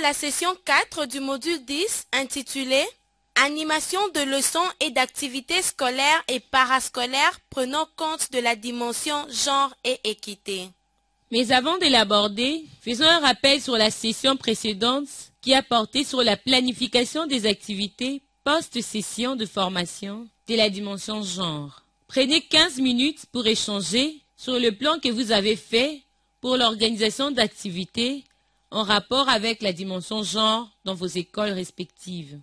à la session 4 du module 10 intitulée « Animation de leçons et d'activités scolaires et parascolaires prenant compte de la dimension genre et équité ». Mais avant de l'aborder, faisons un rappel sur la session précédente qui a porté sur la planification des activités post-session de formation de la dimension genre. Prenez 15 minutes pour échanger sur le plan que vous avez fait pour l'organisation d'activités en rapport avec la dimension genre dans vos écoles respectives.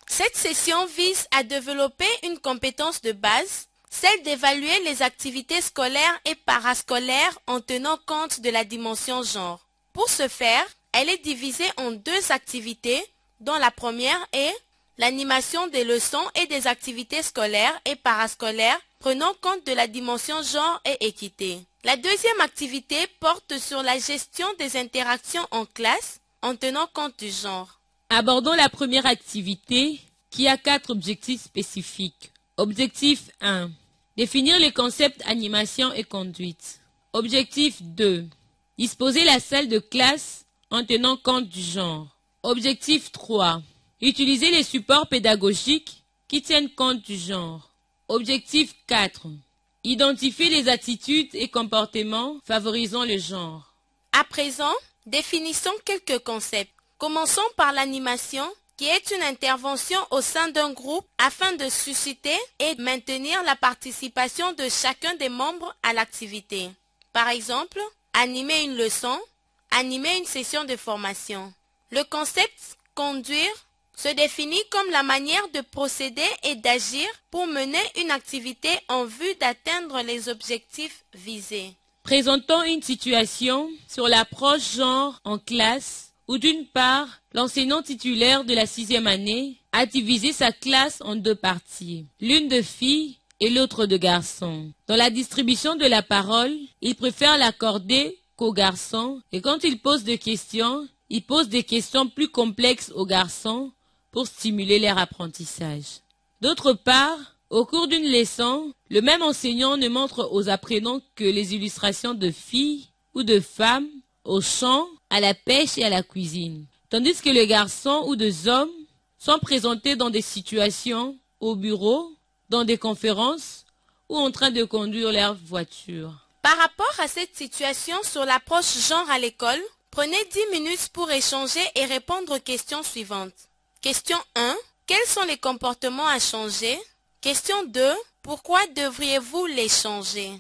Cette session vise à développer une compétence de base, celle d'évaluer les activités scolaires et parascolaires en tenant compte de la dimension genre. Pour ce faire, elle est divisée en deux activités, dont la première est l'animation des leçons et des activités scolaires et parascolaires prenant compte de la dimension genre et équité. La deuxième activité porte sur la gestion des interactions en classe en tenant compte du genre. Abordons la première activité qui a 4 objectifs spécifiques. Objectif 1. Définir les concepts animation et conduite. Objectif 2. Disposer la salle de classe en tenant compte du genre. Objectif 3. Utiliser les supports pédagogiques qui tiennent compte du genre. Objectif 4. Identifier les attitudes et comportements favorisant le genre. À présent, définissons quelques concepts. Commençons par l'animation, qui est une intervention au sein d'un groupe afin de susciter et maintenir la participation de chacun des membres à l'activité. Par exemple, animer une leçon, animer une session de formation. Le concept « conduire » se définit comme la manière de procéder et d'agir pour mener une activité en vue d'atteindre les objectifs visés. Présentons une situation sur l'approche genre en classe où d'une part, l'enseignant titulaire de la 6e année a divisé sa classe en 2 parties, l'une de filles et l'autre de garçons. Dans la distribution de la parole, il préfère l'accorder qu'aux garçons et quand il pose des questions, il pose des questions plus complexes aux garçons pour stimuler leur apprentissage. D'autre part, au cours d'une leçon, le même enseignant ne montre aux apprenants que les illustrations de filles ou de femmes au chant, à la pêche et à la cuisine, tandis que les garçons ou des hommes sont présentés dans des situations, au bureau, dans des conférences ou en train de conduire leur voiture. Par rapport à cette situation sur l'approche genre à l'école, prenez 10 minutes pour échanger et répondre aux questions suivantes. Question 1. Quels sont les comportements à changer? Question 2. Pourquoi devriez-vous les changer?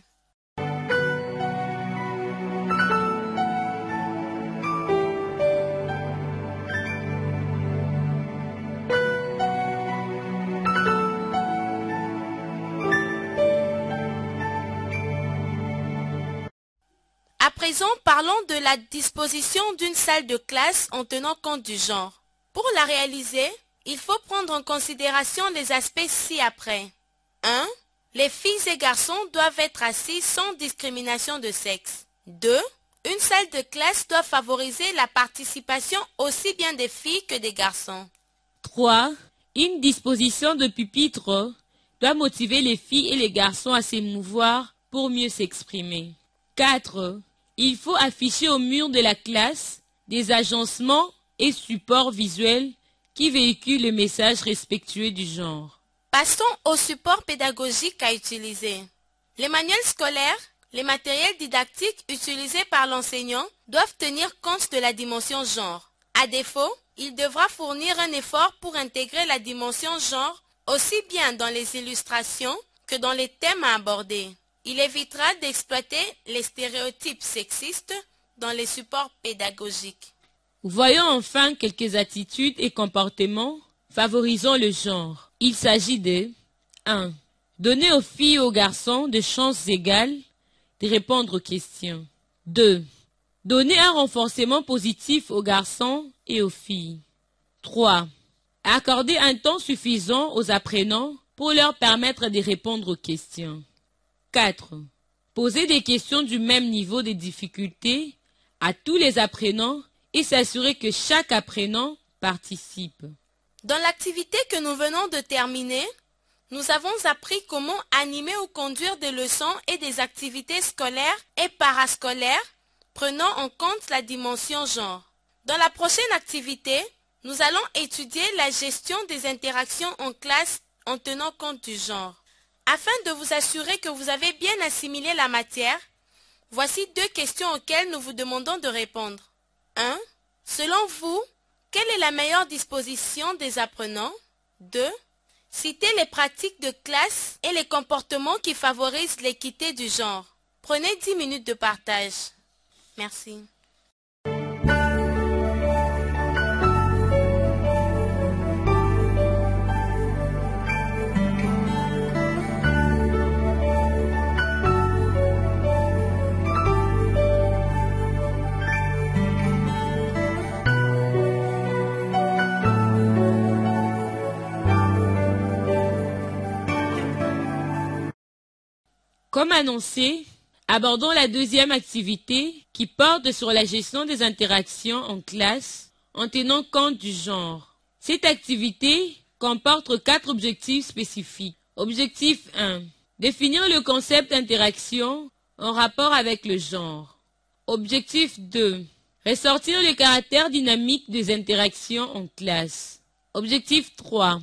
À présent, parlons de la disposition d'une salle de classe en tenant compte du genre. Pour la réaliser, il faut prendre en considération les aspects ci-après. 1. Les filles et garçons doivent être assis sans discrimination de sexe. 2. Une salle de classe doit favoriser la participation aussi bien des filles que des garçons. 3. Une disposition de pupitre doit motiver les filles et les garçons à s'émouvoir pour mieux s'exprimer. 4. Il faut afficher au mur de la classe des agencements et supports visuels qui véhiculent le message respectueux du genre. Passons aux supports pédagogiques à utiliser. Les manuels scolaires, les matériels didactiques utilisés par l'enseignant doivent tenir compte de la dimension genre. À défaut, il devra fournir un effort pour intégrer la dimension genre aussi bien dans les illustrations que dans les thèmes à aborder. Il évitera d'exploiter les stéréotypes sexistes dans les supports pédagogiques. Voyons enfin quelques attitudes et comportements favorisant le genre. Il s'agit de 1. Donner aux filles et aux garçons des chances égales de répondre aux questions. 2. Donner un renforcement positif aux garçons et aux filles. 3. Accorder un temps suffisant aux apprenants pour leur permettre de répondre aux questions. 4. Poser des questions du même niveau de difficulté à tous les apprenants et s'assurer que chaque apprenant participe. Dans l'activité que nous venons de terminer, nous avons appris comment animer ou conduire des leçons et des activités scolaires et parascolaires prenant en compte la dimension genre. Dans la prochaine activité, nous allons étudier la gestion des interactions en classe en tenant compte du genre. Afin de vous assurer que vous avez bien assimilé la matière, voici 2 questions auxquelles nous vous demandons de répondre. 1. Selon vous, quelle est la meilleure disposition des apprenants? 2. Citez les pratiques de classe et les comportements qui favorisent l'équité du genre. Prenez 10 minutes de partage. Merci. Comme annoncé, abordons la deuxième activité qui porte sur la gestion des interactions en classe en tenant compte du genre. Cette activité comporte 4 objectifs spécifiques. Objectif 1. Définir le concept d'interaction en rapport avec le genre. Objectif 2. Ressortir le caractère dynamique des interactions en classe. Objectif 3.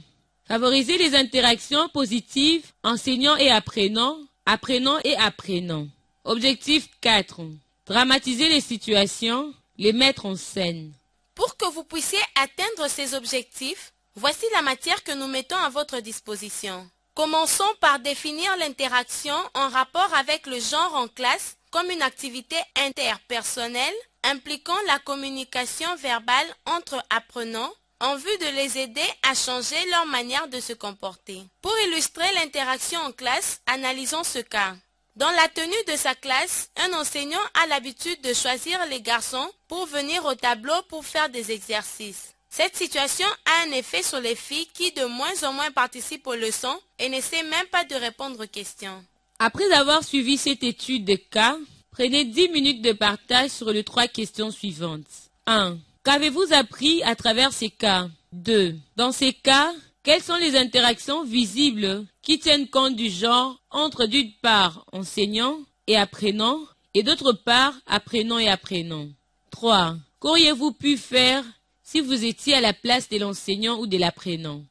Favoriser les interactions positives enseignants et apprenants, apprenants et apprenants. Objectif 4. Dramatiser les situations, les mettre en scène. Pour que vous puissiez atteindre ces objectifs, voici la matière que nous mettons à votre disposition. Commençons par définir l'interaction en rapport avec le genre en classe comme une activité interpersonnelle impliquant la communication verbale entre apprenants en vue de les aider à changer leur manière de se comporter. Pour illustrer l'interaction en classe, analysons ce cas. Dans la tenue de sa classe, un enseignant a l'habitude de choisir les garçons pour venir au tableau pour faire des exercices. Cette situation a un effet sur les filles qui de moins en moins participent aux leçons et n'essaient même pas de répondre aux questions. Après avoir suivi cette étude de cas, prenez 10 minutes de partage sur les 3 questions suivantes. 1. Qu'avez-vous appris à travers ces cas? 2. Dans ces cas, quelles sont les interactions visibles qui tiennent compte du genre entre d'une part enseignant et apprenant et d'autre part apprenant et apprenant? 3. Qu'auriez-vous pu faire si vous étiez à la place de l'enseignant ou de l'apprenant?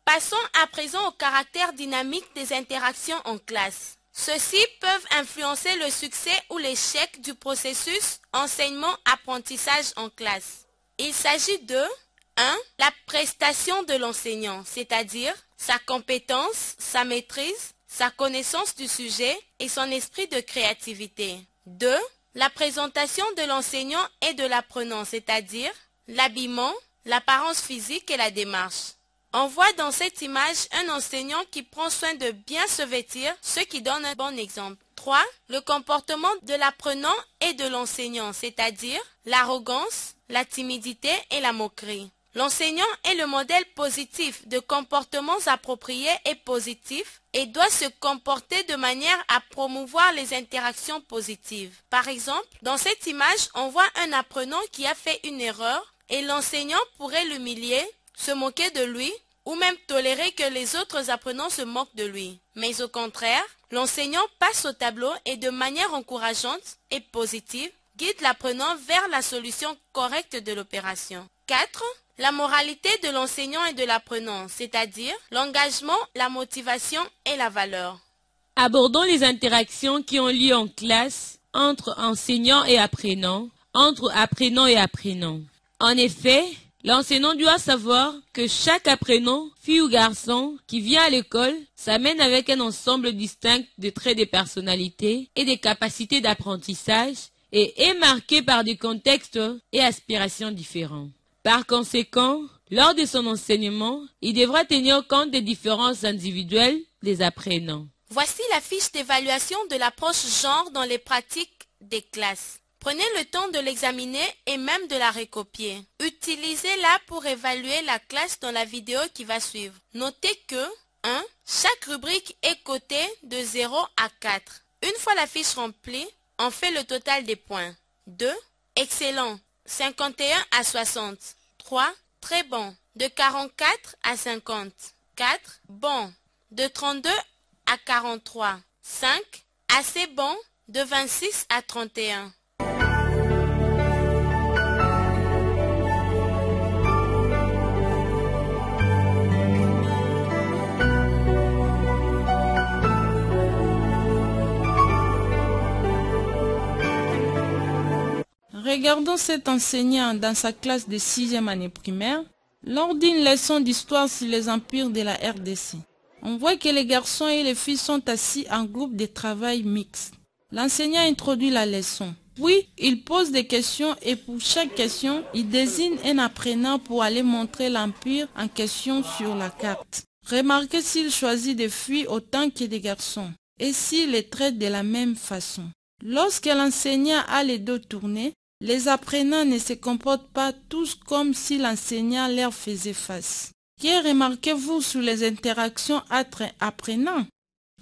Passons à présent au caractère dynamique des interactions en classe. Ceux-ci peuvent influencer le succès ou l'échec du processus enseignement-apprentissage en classe. Il s'agit de 1. La prestation de l'enseignant, c'est-à-dire sa compétence, sa maîtrise, sa connaissance du sujet et son esprit de créativité. 2. La présentation de l'enseignant et de l'apprenant, c'est-à-dire l'habillement, l'apparence physique et la démarche. On voit dans cette image un enseignant qui prend soin de bien se vêtir, ce qui donne un bon exemple. 3. Le comportement de l'apprenant et de l'enseignant, c'est-à-dire l'arrogance, la timidité et la moquerie. L'enseignant est le modèle positif de comportements appropriés et positifs et doit se comporter de manière à promouvoir les interactions positives. Par exemple, dans cette image, on voit un apprenant qui a fait une erreur et l'enseignant pourrait l'humilier, se moquer de lui ou même tolérer que les autres apprenants se moquent de lui. Mais au contraire, l'enseignant passe au tableau et de manière encourageante et positive, guide l'apprenant vers la solution correcte de l'opération. 4. La moralité de l'enseignant et de l'apprenant, c'est-à-dire l'engagement, la motivation et la valeur. Abordons les interactions qui ont lieu en classe entre enseignants et apprenants, entre apprenants et apprenants. En effet, l'enseignant doit savoir que chaque apprenant, fille ou garçon, qui vient à l'école, s'amène avec un ensemble distinct de traits de personnalité et des capacités d'apprentissage et est marqué par des contextes et aspirations différents. Par conséquent, lors de son enseignement, il devra tenir compte des différences individuelles des apprenants. Voici la fiche d'évaluation de l'approche genre dans les pratiques des classes. Prenez le temps de l'examiner et même de la recopier. Utilisez-la pour évaluer la classe dans la vidéo qui va suivre. Notez que 1. Chaque rubrique est cotée de 0 à 4. Une fois la fiche remplie, on fait le total des points. 2. Excellent, 51 à 60. 3. Très bon, de 44 à 50. 4. Bon, de 32 à 43. 5. Assez bon, de 26 à 31. Regardons cet enseignant dans sa classe de 6e année primaire lors d'une leçon d'histoire sur les empires de la RDC. On voit que les garçons et les filles sont assis en groupe de travail mixte. L'enseignant introduit la leçon. Puis, il pose des questions et pour chaque question, il désigne un apprenant pour aller montrer l'empire en question sur la carte. Remarquez s'il choisit des filles autant que des garçons et s'il les traite de la même façon. Lorsque l'enseignant a les dos tournés, les apprenants ne se comportent pas tous comme si l'enseignant leur faisait face. Que remarquez-vous sur les interactions entre apprenants?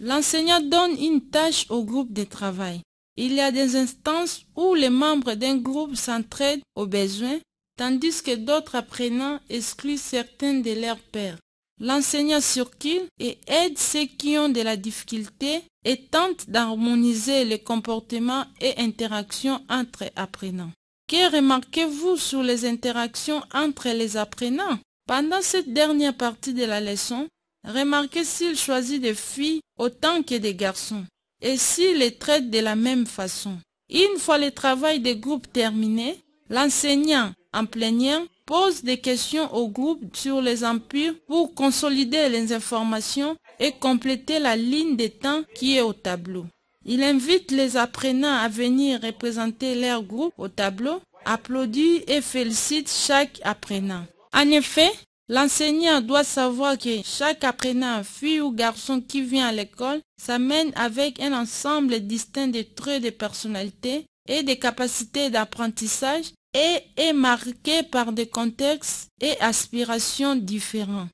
L'enseignant donne une tâche au groupe de travail. Il y a des instances où les membres d'un groupe s'entraident aux besoins, tandis que d'autres apprenants excluent certains de leurs pairs. L'enseignant surquille et aide ceux qui ont de la difficulté et tente d'harmoniser les comportements et interactions entre apprenants. Que remarquez-vous sur les interactions entre les apprenants? Pendant cette dernière partie de la leçon, remarquez s'il choisit des filles autant que des garçons et s'il les traite de la même façon. Une fois le travail de groupe terminé, l'enseignant, en plénière, pose des questions au groupe sur les empires pour consolider les informations et compléter la ligne de temps qui est au tableau. Il invite les apprenants à venir représenter leur groupe au tableau, applaudit et félicite chaque apprenant. En effet, l'enseignant doit savoir que chaque apprenant, fille ou garçon qui vient à l'école, s'amène avec un ensemble distinct de traits de personnalité et de capacités d'apprentissage et est marqué par des contextes et aspirations différents.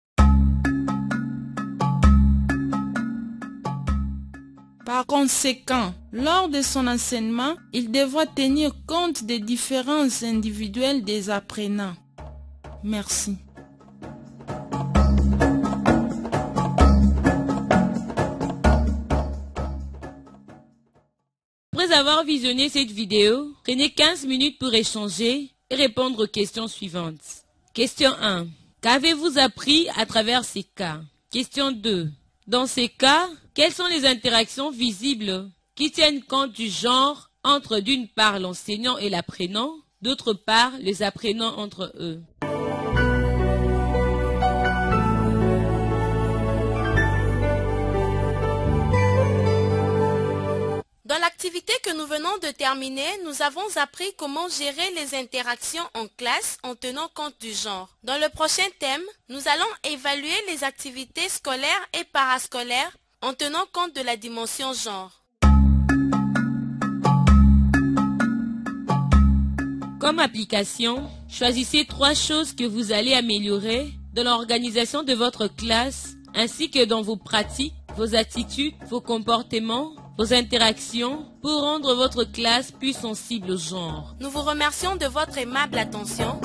Par conséquent, lors de son enseignement, il devra tenir compte des différences individuelles des apprenants. Merci. Après avoir visionné cette vidéo, prenez 15 minutes pour échanger et répondre aux questions suivantes. Question 1. Qu'avez-vous appris à travers ces cas? Question 2. Dans ces cas, quelles sont les interactions visibles qui tiennent compte du genre entre d'une part l'enseignant et l'apprenant, d'autre part les apprenants entre eux? Dans l'activité que nous venons de terminer, nous avons appris comment gérer les interactions en classe en tenant compte du genre. Dans le prochain thème, nous allons évaluer les activités scolaires et parascolaires en tenant compte de la dimension genre. Comme application, choisissez 3 choses que vous allez améliorer dans l'organisation de votre classe ainsi que dans vos pratiques, vos attitudes, vos comportements, vos interactions pour rendre votre classe plus sensible au genre. Nous vous remercions de votre aimable attention.